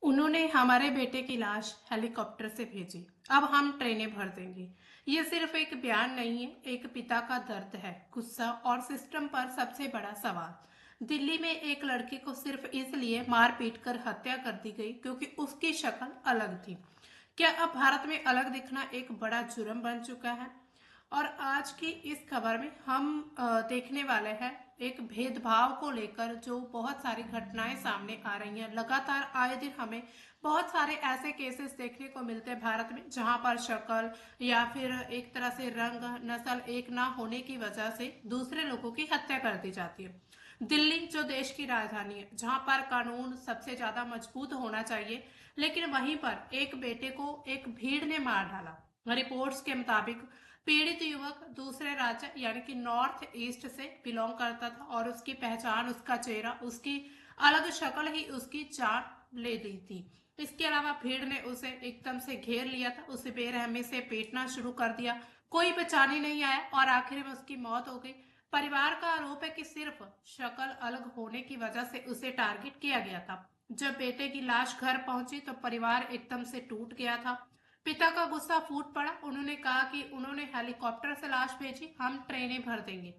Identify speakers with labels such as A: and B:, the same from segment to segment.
A: उन्होंने हमारे बेटे की लाश हेलीकॉप्टर से भेजी। अब हम ट्रेनें भर देंगे। ये सिर्फ एक बयान नहीं है, एक पिता का दर्द है, गुस्सा और सिस्टम पर सबसे बड़ा सवाल। दिल्ली में एक लड़की को सिर्फ इसलिए मार पीट कर हत्या कर दी गई क्योंकि उसकी शक्ल अलग थी। क्या अब भारत में अलग दिखना एक बड़ा जुर्म बन चुका है? और आज की इस खबर में हम देखने वाले हैं एक भेदभाव को लेकर जो बहुत सारी घटनाएं सामने आ रही हैं। लगातार आए दिन हमें बहुत सारे ऐसे केसेस देखने को मिलते हैं भारत में, जहां पर शक्ल या फिर एक तरह से रंग नस्ल एक ना होने की वजह से दूसरे लोगों की हत्या कर दी जाती है। दिल्ली जो देश की राजधानी है, जहां पर कानून सबसे ज्यादा मजबूत होना चाहिए, लेकिन वहीं पर एक बेटे को एक भीड़ ने मार डाला। रिपोर्ट्स के मुताबिक पीड़ित युवक दूसरे राज्य यानी कि नॉर्थ ईस्ट से बिलोंग करता था और उसकी पहचान, उसका चेहरा, उसकी अलग शक्ल ही उसकी जान ले दी थी। इसके अलावा भीड़ ने उसे एकदम से घेर लिया था, उसे बेरहमी से पीटना शुरू कर दिया। कोई बचाने नहीं आया और आखिर में उसकी मौत हो गई। परिवार का आरोप है कि सिर्फ शक्ल अलग होने की वजह से उसे टारगेट किया गया था। जब बेटे की लाश घर पहुंची तो परिवार एकदम से टूट गया था। पिता का गुस्सा फूट पड़ा। उन्होंने कहा कि उन्होंने हेलीकॉप्टर से लाश भेजी, हम ट्रेनें भर देंगे।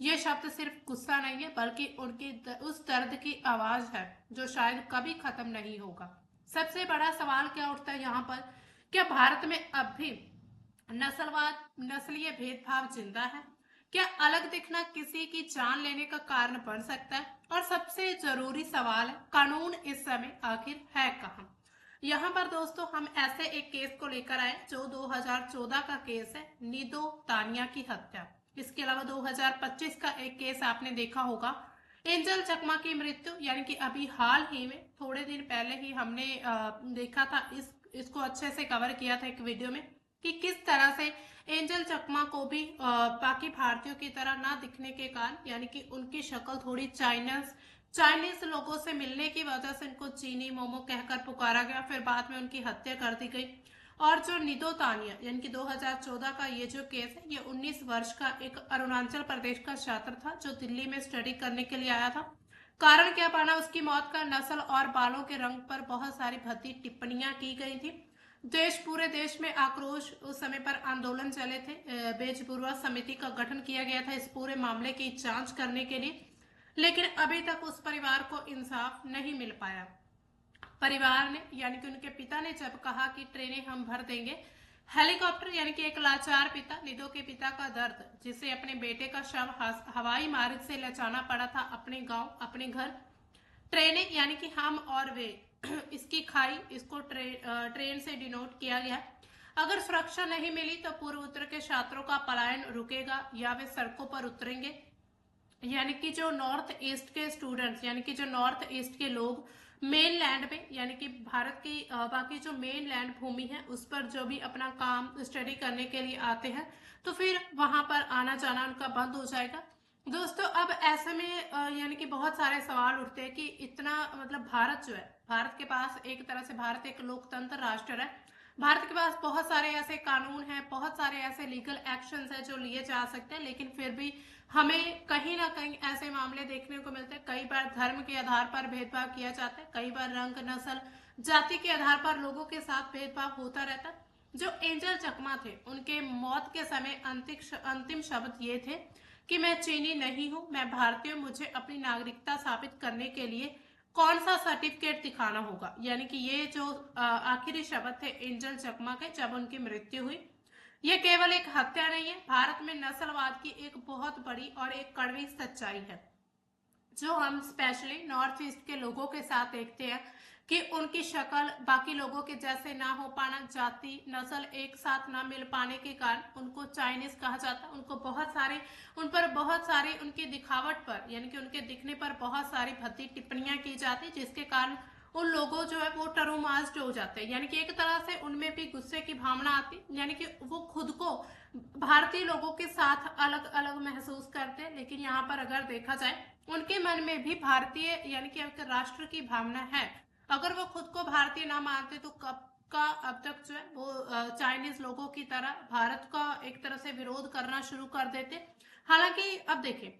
A: ये शब्द सिर्फ गुस्सा नहीं है, बल्कि उनकी उस दर्द की आवाज है जो शायद कभी खत्म नहीं होगा। सबसे बड़ा सवाल क्या उठता है यहाँ पर? क्या भारत में अब भी नस्लवाद, नस्लीय भेदभाव जिंदा है? क्या अलग दिखना किसी की जान लेने का कारण बन सकता है? और सबसे जरूरी सवाल है, कानून इस समय आखिर है कहाँ? यहाँ पर दोस्तों हम ऐसे एक केस को लेकर आए जो 2014 का केस है, नीदो तानिया की हत्या। इसके अलावा 2025 का एक केस आपने देखा होगा, एंजल चकमा की मृत्यु। यानी कि अभी हाल ही में थोड़े दिन पहले ही हमने देखा था, इसको अच्छे से कवर किया था एक वीडियो में, कि किस तरह से एंजल चकमा को भी बाकी भारतीयों की तरह ना दिखने के कारण, यानी कि उनकी शक्ल थोड़ी चाइनीज चाइनीज लोगों से मिलने की वजह से उनको चीनी मोमो कहकर पुकारा गया, फिर बाद में उनकी हत्या कर दी गई। और जो निदो तानिया यानी कि 2014 का ये जो केस है, ये 19 वर्ष का एक अरुणाचल प्रदेश का छात्र था जो दिल्ली में स्टडी करने के लिए आया था। कारण क्या पाना उसकी मौत का? नस्ल और बालों के रंग पर बहुत सारी भद्दी टिप्पणियां की गई थी। पूरे देश में आक्रोश, उस समय पर आंदोलन चले थे। बेजबुरवा समिति का गठन किया गया था इस पूरे मामले की जांच करने के लिए, लेकिन अभी तक उस परिवार को इंसाफ नहीं मिल पाया। परिवार ने यानी कि उनके पिता ने जब कहा कि ट्रेनें हम भर देंगे, हेलीकॉप्टर यानी कि एक लाचार पिता, निधो के पिता का दर्द, जिसे अपने बेटे का शव हवाई मार्ग से ले जाना पड़ा था अपने गांव, अपने घर। ट्रेनें यानी कि हम और वे, इसकी खाई, इसको ट्रेन से डिनोट किया गया। अगर सुरक्षा नहीं मिली तो पूर्व उत्तर के छात्रों का पलायन रुकेगा या वे सड़कों पर उतरेंगे। यानी कि जो नॉर्थ ईस्ट के स्टूडेंट्स, यानी कि जो नॉर्थ ईस्ट के लोग मेन लैंड में, यानी कि भारत की बाकी जो मेन लैंड भूमि है उस पर जो भी अपना काम स्टडी करने के लिए आते हैं, तो फिर वहां पर आना जाना उनका बंद हो जाएगा। दोस्तों अब ऐसे में यानी कि बहुत सारे सवाल उठते हैं कि इतना मतलब भारत जो है, भारत के पास एक तरह से भारत एक लोकतंत्र राष्ट्र है। भारत के पास बहुत सारे ऐसे कानून हैं, बहुत सारे ऐसे लीगल एक्शंस हैं जो लिए जा सकते हैं, लेकिन फिर भी हमें कहीं ना कहीं ऐसे मामले देखने को मिलते हैं। कई बार धर्म के आधार पर भेदभाव किया जाता है, कई बार रंग, नस्ल, जाति के आधार पर लोगों के साथ भेदभाव होता रहता है। जो एंजल चकमा थे, उनके मौत के समय अंतिम शब्द ये थे कि मैं चीनी नहीं हूं, मैं भारतीय हूं, मुझे अपनी नागरिकता साबित करने के लिए कौन सा सर्टिफिकेट दिखाना होगा। यानी कि ये जो आखिरी शब्द थे एंजल चकमा के जब उनकी मृत्यु हुई। यह केवल एक हत्या नहीं है, भारत में नस्लवाद की एक बहुत बड़ी और एक कड़वी सच्चाई है जो हम स्पेशली नॉर्थ ईस्ट के लोगों के साथ देखते हैं कि उनकी शक्ल बाकी लोगों के जैसे ना हो पाना, जाति नस्ल एक साथ ना मिल पाने के कारण उनको चाइनीज कहा जाता है। उनको बहुत सारे, उन पर बहुत सारी उनकी दिखावट पर, यानी कि उनके दिखने पर बहुत सारी भद्दी टिप्पणियां की जाती, जिसके कारण उन लोगों जो है वो टरोमाज्ड हो जाते हैं। यानी कि एक तरह से उनमें भी गुस्से की भावना आती, यानी कि वो खुद को भारतीय लोगों के साथ अलग अलग महसूस करते हैं। लेकिन यहाँ पर अगर देखा जाए, उनके मन में भी भारतीय यानी कि एक राष्ट्र की भावना है। अगर वो खुद को भारतीय ना मानते तो कब का अब तक जो है वो चाइनीज लोगों की तरह भारत का एक तरह से विरोध करना शुरू कर देते। हालांकि अब देखें,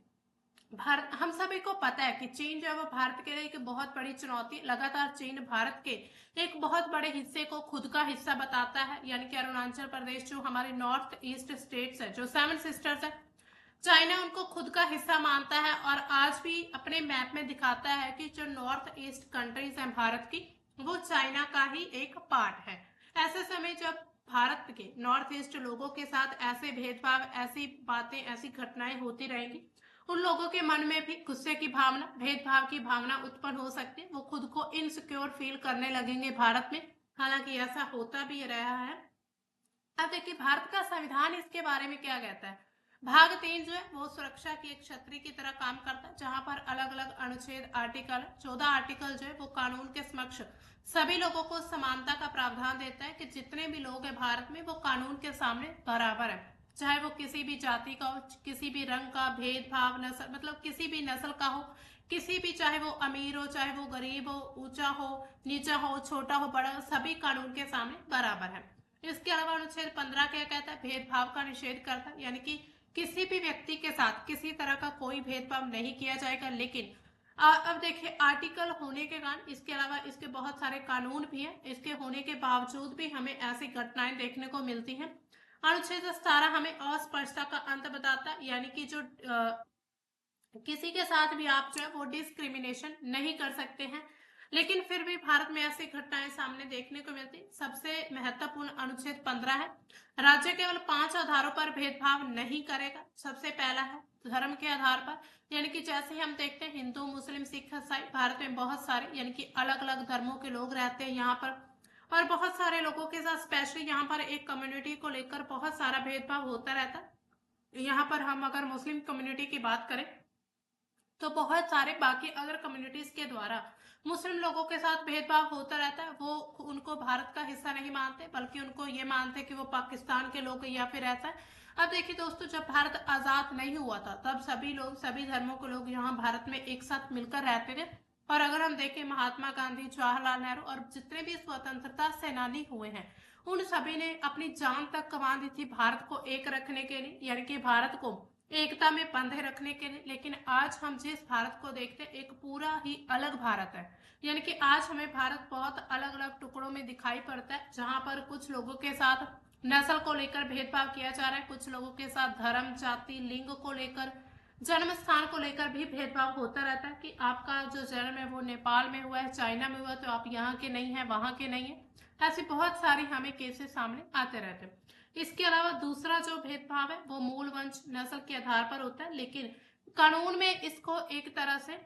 A: भारत, हम सभी को पता है कि चीन जो है वो भारत के लिए एक बहुत बड़ी चुनौती। लगातार चीन भारत के एक बहुत बड़े हिस्से को खुद का हिस्सा बताता है, यानी कि अरुणाचल प्रदेश जो हमारे नॉर्थ ईस्ट स्टेट्स है, जो सेवन सिस्टर्स है, चाइना उनको खुद का हिस्सा मानता है और आज भी अपने मैप में दिखाता है कि जो नॉर्थ ईस्ट कंट्रीज हैं भारत की, वो चाइना का ही एक पार्ट है। ऐसे समय जब भारत के नॉर्थ ईस्ट लोगों के साथ ऐसे भेदभाव, ऐसी बातें, ऐसी घटनाएं होती रहेंगी, उन लोगों के मन में भी गुस्से की भावना, भेदभाव की भावना उत्पन्न हो सकती है। वो खुद को इनसिक्योर फील करने लगेंगे भारत में। हालांकि ऐसा होता भी रहा है। अब देखिए भारत का संविधान इसके बारे में क्या कहता है। भाग 3 जो है वो सुरक्षा की एक छतरी की तरह काम करता है, जहां पर अलग अलग अनुच्छेद, आर्टिकल 14 आर्टिकल जो है वो कानून के समक्ष सभी लोगों को समानता का प्रावधान देता है कि जितने भी लोग हैं भारत में वो कानून के सामने बराबर है। चाहे वो किसी भी जाति का हो, किसी भी रंग का, भेदभाव, नस्ल, मतलब किसी भी नस्ल का हो, किसी भी, चाहे वो अमीर हो, चाहे वो गरीब हो, ऊंचा हो, नीचा हो, छोटा हो, बड़ा हो, सभी कानून के सामने बराबर है। इसके अलावा अनुच्छेद 15 क्या कहता है, भेदभाव का निषेध करता है, यानी कि किसी भी व्यक्ति के साथ किसी तरह का कोई भेदभाव नहीं किया जाएगा। लेकिन अब देखिए आर्टिकल होने के कारण इसके अलावा इसके बहुत सारे कानून भी हैं, इसके होने के बावजूद भी हमें ऐसी घटनाएं देखने को मिलती हैं। अनुच्छेद 17 हमें अस्पृश्यता का अंत बताता है, यानी कि जो किसी के साथ भी आप जो है वो डिस्क्रिमिनेशन नहीं कर सकते हैं। लेकिन फिर भी भारत में ऐसी घटनाएं सामने देखने को मिलती। सबसे महत्वपूर्ण अनुच्छेद 15 है, राज्य केवल 5 आधारों पर भेदभाव नहीं करेगा। सबसे पहला है धर्म के आधार पर, यानी कि जैसे हम देखते हैं हिंदू, मुस्लिम, सिख, ईसाई, भारत में बहुत सारे यानी कि अलग अलग धर्मों के लोग रहते हैं यहाँ पर, और बहुत सारे लोगों के साथ स्पेशली यहाँ पर एक कम्युनिटी को लेकर बहुत सारा भेदभाव होता रहता है। यहाँ पर हम अगर मुस्लिम कम्युनिटी की बात करें तो बहुत सारे बाकी अदर कम्युनिटीज के द्वारा मुस्लिम लोगों के साथ भेदभाव होता रहता है। वो उनको भारत का हिस्सा नहीं मानते, बल्कि उनको ये मानते कि वो पाकिस्तान के लोग या फिर ऐसा है। अब देखिए दोस्तों, जब भारत आजाद नहीं हुआ था तब सभी लोग, सभी धर्मों के लोग यहाँ भारत में एक साथ मिलकर रहते थे। और अगर हम देखें महात्मा गांधी, जवाहरलाल नेहरू और जितने भी स्वतंत्रता सेनानी हुए हैं, उन सभी ने अपनी जान तक गंवा दी थी भारत को एक रखने के लिए, यानी कि भारत को एकता में बंधे रखने के लिए। लेकिन आज हम जिस भारत को देखते हैं एक पूरा ही अलग भारत है, यानी कि आज हमें भारत बहुत अलग अलग टुकड़ों में दिखाई पड़ता है, जहां पर कुछ लोगों के साथ नस्ल को लेकर भेदभाव किया जा रहा है, कुछ लोगों के साथ धर्म, जाति, लिंग को लेकर, जन्म स्थान को लेकर भी भेदभाव होता रहता है कि आपका जो जन्म है वो नेपाल में हुआ है, चाइना में हुआ है, तो आप यहाँ के नहीं है, वहां के नहीं है। ऐसी बहुत सारी हमें केसेस सामने आते रहते हैं। इसके अलावा दूसरा जो भेदभाव है वो मूल वंश, नस्ल के आधार पर होता है, लेकिन कानून में इसको एक तरह से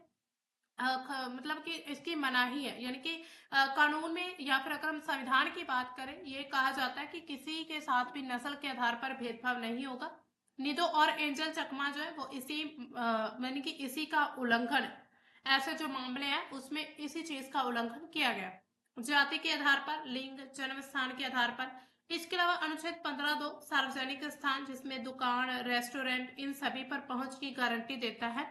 A: मतलब कि इसकी मनाही है, यानी कि कानून में या फिर अगर हम संविधान की बात करें, ये कहा जाता है कि किसी के साथ भी नस्ल के आधार पर भेदभाव नहीं होगा। निदो और एंजल चकमा जो है वो इसी यानी कि इसी का उल्लंघन, ऐसे जो मामले हैं उसमें इसी चीज का उल्लंघन किया गया, जाति के आधार पर, लिंग, जन्म स्थान के आधार पर। इसके अलावा अनुच्छेद 15(2) सार्वजनिक स्थान जिसमें दुकान, रेस्टोरेंट, इन सभी पर पहुंच की गारंटी देता है।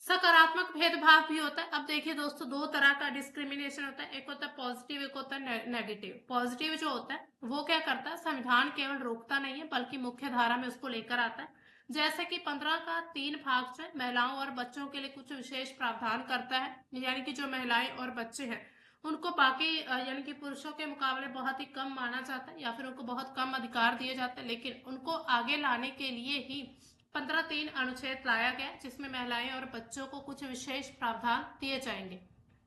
A: सकारात्मक भेदभाव भी होता है। अब देखिए दोस्तों, दो तरह का डिस्क्रिमिनेशन होता है, एक होता है पॉजिटिव, एक होता है नेगेटिव। पॉजिटिव जो होता है वो क्या करता है, संविधान केवल रोकता नहीं है बल्कि मुख्य धारा में उसको लेकर आता है। जैसे कि 15 का 3 भाग से महिलाओं और बच्चों के लिए कुछ विशेष प्रावधान करता है, यानी कि जो महिलाएं और बच्चे हैं उनको बाकी यानी कि पुरुषों के मुकाबले बहुत ही कम माना जाता है, या फिर उनको बहुत कम अधिकार दिए जाते हैं। लेकिन उनको आगे लाने के लिए ही 15(3) अनुच्छेद लाया गया, जिसमें महिलाएं और बच्चों को कुछ विशेष प्रावधान दिए जाएंगे।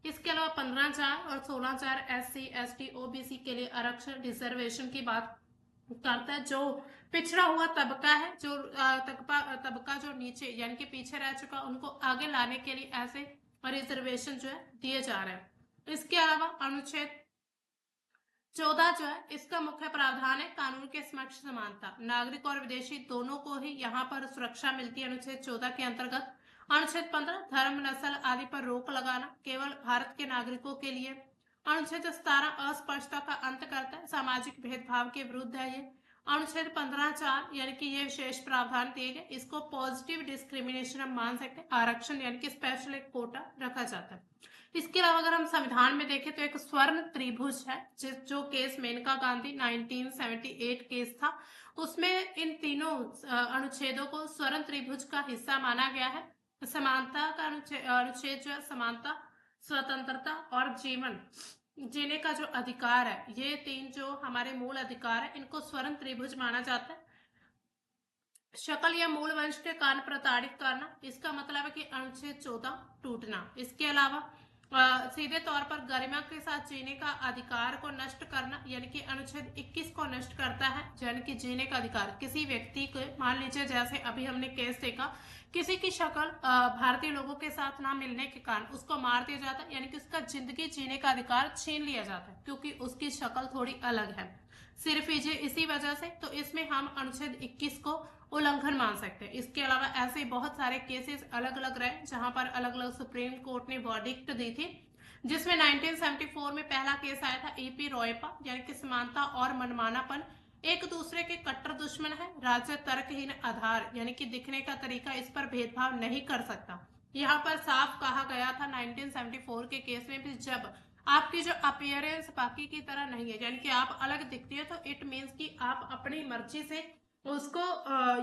A: इसके अलावा 15(4) और 16(4) SC, ST, OBC के लिए आरक्षण, रिजर्वेशन की बात करता है। जो पिछड़ा हुआ तबका है, जो तबका जो नीचे यानी कि पीछे रह चुका, उनको आगे लाने के लिए ऐसे रिजर्वेशन जो है दिए जा रहे हैं। इसके अलावा अनुच्छेद 14 जो है इसका मुख्य प्रावधान है कानून के समक्ष समानता, नागरिक और विदेशी दोनों को ही यहाँ पर सुरक्षा मिलती है अनुच्छेद 14 के अंतर्गत। अनुच्छेद 15 धर्म, नस्ल आदि पर रोक लगाना केवल भारत के नागरिकों के लिए। अनुच्छेद 17 अस्पृश्यता का अंत करता है, सामाजिक भेदभाव के विरुद्ध है ये। अनुच्छेद 15(4) यानी कि ये विशेष प्रावधान दिए गए, इसको पॉजिटिव डिस्क्रिमिनेशन हम मान सकते हैं, आरक्षण यानी कि स्पेशल एक कोटा रखा जाता है। इसके अलावा अगर हम संविधान में देखें तो एक स्वर्ण त्रिभुज है, जो केस मेनका गांधी 1978 केस था, उसमें इन तीनों अनुच्छेदों को स्वर्ण त्रिभुज का हिस्सा माना गया है। समानता का अनुच्छेद जो है, समानता, स्वतंत्रता और जीवन जीने का जो अधिकार है, ये तीन जो हमारे मूल अधिकार है, इनको स्वर्ण त्रिभुज माना जाता है। शकल या मूल वंश के कारण प्रताड़ित करना, इसका मतलब है कि अनुच्छेद 14 टूटना। इसके अलावा सीधे तौर पर गरिमा के साथ जीने का अधिकार को नष्ट करना, यानी कि अनुच्छेद 21 को नष्ट करता है, यानी कि जीने का अधिकार। किसी व्यक्ति को, मान लीजिए जैसे अभी हमने केस देखा, किसी की शक्ल भारतीय लोगों के साथ ना मिलने के कारण उसको मार दिया जाता है, यानी कि उसका जिंदगी जीने का अधिकार छीन लिया जाता है, क्योंकि उसकी शक्ल थोड़ी अलग है, सिर्फ इसी वजह से। तो इसमें हम अनुच्छेद 21 को उल्लंघन मान सकते हैं। इसके अलावा ऐसे बहुत सारे केसेस अलग अलग रहे, जहां पर अलग अलग सुप्रीम कोर्ट ने वर्डिक्ट दी थी, जिसमें 1974 में पहला केस आया था ईपी रॉयपा, यानी कि समानता और मनमानापन एक दूसरे के कट्टर दुश्मन है, राज्य तर्कहीन आधार यानी कि दिखने का तरीका इस पर भेदभाव नहीं कर सकता। यहाँ पर साफ कहा गया था 1974 के केस में भी, जब आपकी जो अपीयरेंस बाकी की तरह नहीं है, यानी कि आप अलग दिखती है, तो इट मीन्स कि आप अपनी मर्जी से उसको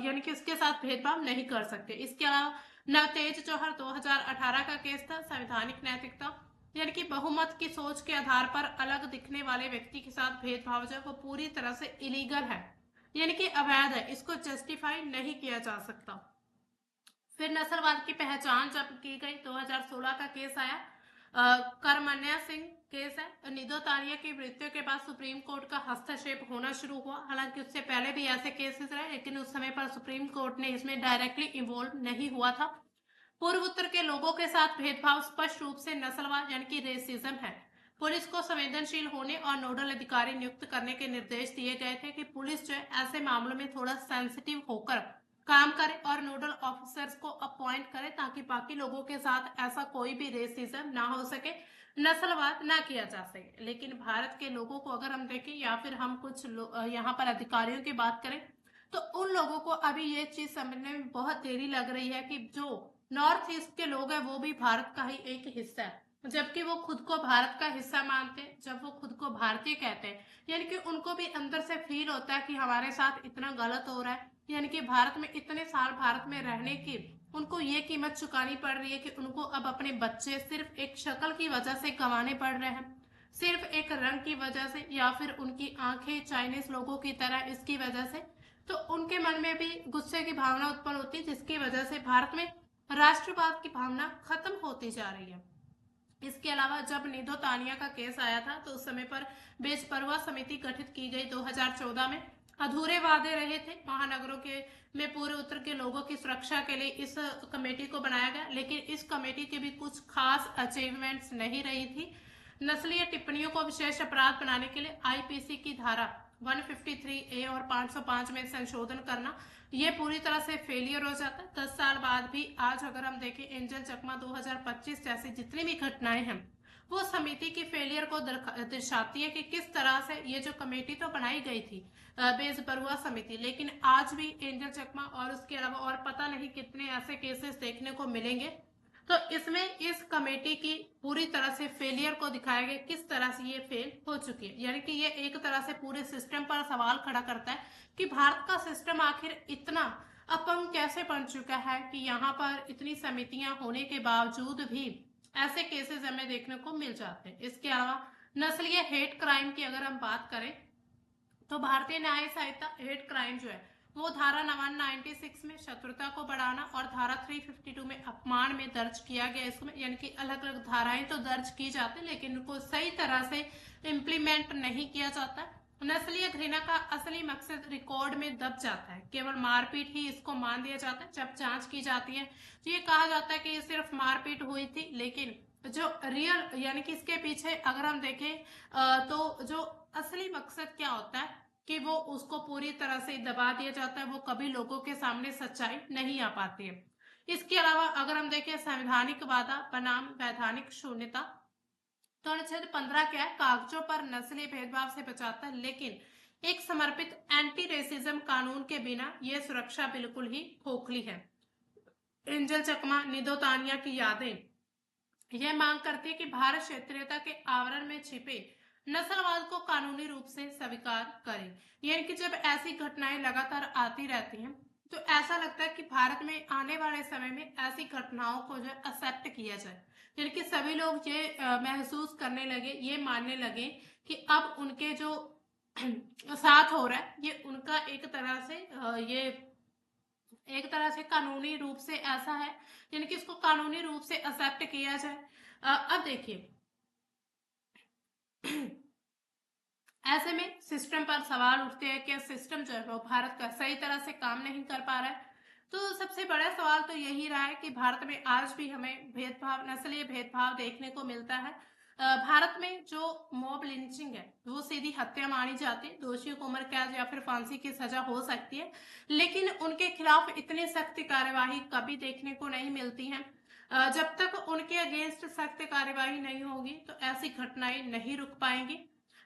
A: यानी कि उसके साथ भेदभाव नहीं कर सकते। इसके अलावा नवतेज जौहर 2018 का केस था, संवैधानिक नैतिकता, यानी कि बहुमत की सोच के आधार पर अलग दिखने वाले व्यक्ति के साथ भेदभाव जो है वो पूरी तरह से इलीगल है, यानी कि अवैध है, इसको जस्टिफाई नहीं किया जा सकता। फिर नस्लवाद की पहचान जब की गई, 2016 का केस आया, करमन्या सिंह केस है। निदो तानिया की मृत्यु के बाद सुप्रीम कोर्ट का हस्तक्षेप होना शुरू हुआ, हालांकि उससे पहले भी ऐसे केसेस रहे, लेकिन उस समय पर सुप्रीम कोर्ट ने इसमें डायरेक्टली इन्वॉल्व नहीं हुआ था। पूर्व उत्तर के लोगों के साथ भेदभाव स्पष्ट रूप से नस्लवाद यानी कि रेसिज्म है। पुलिस को संवेदनशील होने और नोडल अधिकारी नियुक्त करने के निर्देश दिए गए थे कि पुलिस जो है ऐसे मामलों में थोड़ा सेंसिटिव होकर काम करे और नोडल ऑफिसर्स को अपॉइंट करे, ताकि बाकी लोगों के साथ ऐसा कोई भी रेसिज्म ना हो सके, नस्लवाद ना किया जा सके। लेकिन भारत के लोगों को अगर हम देखें, या फिर हम कुछ यहाँ पर अधिकारियों की बात करें, तो उन लोगों को अभी ये चीज समझने में बहुत देरी लग रही है कि जो नॉर्थ ईस्ट के लोग हैं वो भी भारत का ही एक हिस्सा है, जबकि वो खुद को भारत का हिस्सा मानते हैं। जब वो खुद को भारतीय कहते हैं, यानी कि उनको भी अंदर से फील होता है कि हमारे साथ इतना गलत हो रहा है, यानी कि भारत में इतने साल भारत में रहने की उनको ये कीमत चुकानी पड़ रही है कि उनको अब अपने बच्चे सिर्फ एक शक्ल की वजह से गंवाने पड़ रहे हैं, सिर्फ एक रंग की वजह से, या फिर उनकी आंखें चाइनीज लोगों की तरह इसकी वजह से। तो उनके मन में भी गुस्से की भावना उत्पन्न होती है, जिसकी वजह से भारत में राष्ट्रवाद की भावना खत्म होती जा रही है। इसके अलावा जब निधो तानिया का केस आया था, तो उस समय पर बेचपरवा समिति गठित की गई 2014 में। अधूरे वादे रहे थे महानगरों के में पूर्व उत्तर के लोगों की सुरक्षा के लिए इस कमेटी को बनाया गया, लेकिन इस कमेटी के भी कुछ खास अचीवमेंट्स नहीं रही थी। नस्लीय टिप्पणियों को विशेष अपराध बनाने के लिए आईपीसी की धारा 153A और 505 में संशोधन करना, ये पूरी तरह से फेलियर हो जाता है। 10 साल बाद भी आज अगर हम देखें, एंजल चकमा 2025 जैसी जितनी भी घटनाएं हैं, वो समिति की फेलियर को दर्शाती है कि किस तरह से ये जो कमेटी तो बनाई गई थी बेस बरुआ समिति, लेकिन आज भी एंजल चकमा और उसके अलावा और पता नहीं कितने ऐसे केसेस देखने को मिलेंगे। तो इसमें इस कमेटी की पूरी तरह से फेलियर को दिखाया गया, किस तरह से ये फेल हो चुकी है, यानी कि ये एक तरह से पूरे सिस्टम पर सवाल खड़ा करता है कि भारत का सिस्टम आखिर इतना अपंग कैसे बन चुका है कि यहाँ पर इतनी समितियां होने के बावजूद भी ऐसे केसेस हमें देखने को मिल जाते हैं। इसके अलावा नस्लीय हेट क्राइम की अगर हम बात करें, तो भारतीय न्याय संहिता हेट क्राइम जो है वो धारा 196 में शत्रुता को बढ़ाना और धारा 352 में अपमान में दर्ज किया गया इसमें, यानी कि अलग अलग धाराएं तो दर्ज की जाती है, लेकिन उनको सही तरह से इम्प्लीमेंट नहीं किया जाता। नस्लीय घृणा का असली मकसद रिकॉर्ड में दब जाता है, केवल मारपीट ही इसको मान दिया जाता है। जब जांच की जाती है तो ये कहा जाता है कि ये सिर्फ मारपीट हुई थी, लेकिन जो रियल यानी कि इसके पीछे अगर हम देखें तो जो असली मकसद क्या होता है कि वो उसको पूरी तरह से दबा दिया जाता है, वो कभी लोगों के सामने सच्चाई नहीं आ पाती है। इसके अलावा अगर हम देखें संवैधानिक वादा बनाम वैधानिक शून्यता, तो अनुच्छेद 15 क्या है, कागजों पर नस्लीय भेदभाव से बचाता है, लेकिन एक समर्पित एंटी रेसिज्म कानून के बिना यह सुरक्षा बिल्कुल ही खोखली है। एंजल चकमा निदो तानिया की यादें यह मांग करती है कि भारत क्षेत्रीयता के आवरण में छिपे नस्लवाद को कानूनी रूप से स्वीकार करे, यानी कि जब ऐसी घटनाएं लगातार आती रहती हैं तो ऐसा लगता है कि भारत में आने वाले समय में ऐसी घटनाओं को जो है एक्सेप्ट किया जाए, यानी कि सभी लोग ये महसूस करने लगे, ये मानने लगे कि अब उनके जो साथ हो रहा है ये उनका एक तरह से ये एक तरह से कानूनी रूप से ऐसा है, यानी कि इसको कानूनी रूप से एक्सेप्ट किया जाए। अब देखिए ऐसे में सिस्टम पर सवाल उठते हैं कि सिस्टम जो है वो भारत का सही तरह से काम नहीं कर पा रहा है। तो सबसे बड़ा सवाल तो यही रहा है कि भारत में आज भी हमें भेदभाव, नस्लीय भेदभाव देखने को मिलता है। भारत में जो मॉब लिंचिंग है वो सीधी हत्या मानी जाती है, दोषियों को उम्र कैद या फिर फांसी की सजा हो सकती है, लेकिन उनके खिलाफ इतनी सख्त कार्यवाही कभी देखने को नहीं मिलती है। जब तक उनके अगेंस्ट सख्त कार्यवाही नहीं होगी तो ऐसी घटनाएं नहीं रुक पाएंगी।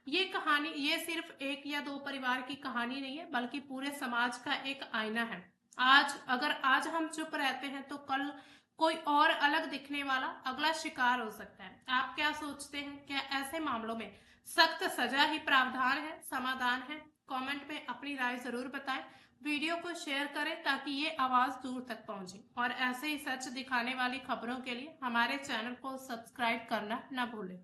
A: ये कहानी ये सिर्फ एक या दो परिवार की कहानी नहीं है, बल्कि पूरे समाज का एक आईना है। आज हम चुप रहते हैं तो कल कोई और अलग दिखने वाला अगला शिकार हो सकता है। आप क्या सोचते हैं, क्या ऐसे मामलों में सख्त सजा ही प्रावधान है, समाधान है? कमेंट में अपनी राय जरूर बताएं। वीडियो को शेयर करें ताकि ये आवाज दूर तक पहुंचे, और ऐसे ही सच दिखाने वाली खबरों के लिए हमारे चैनल को सब्सक्राइब करना न भूलें।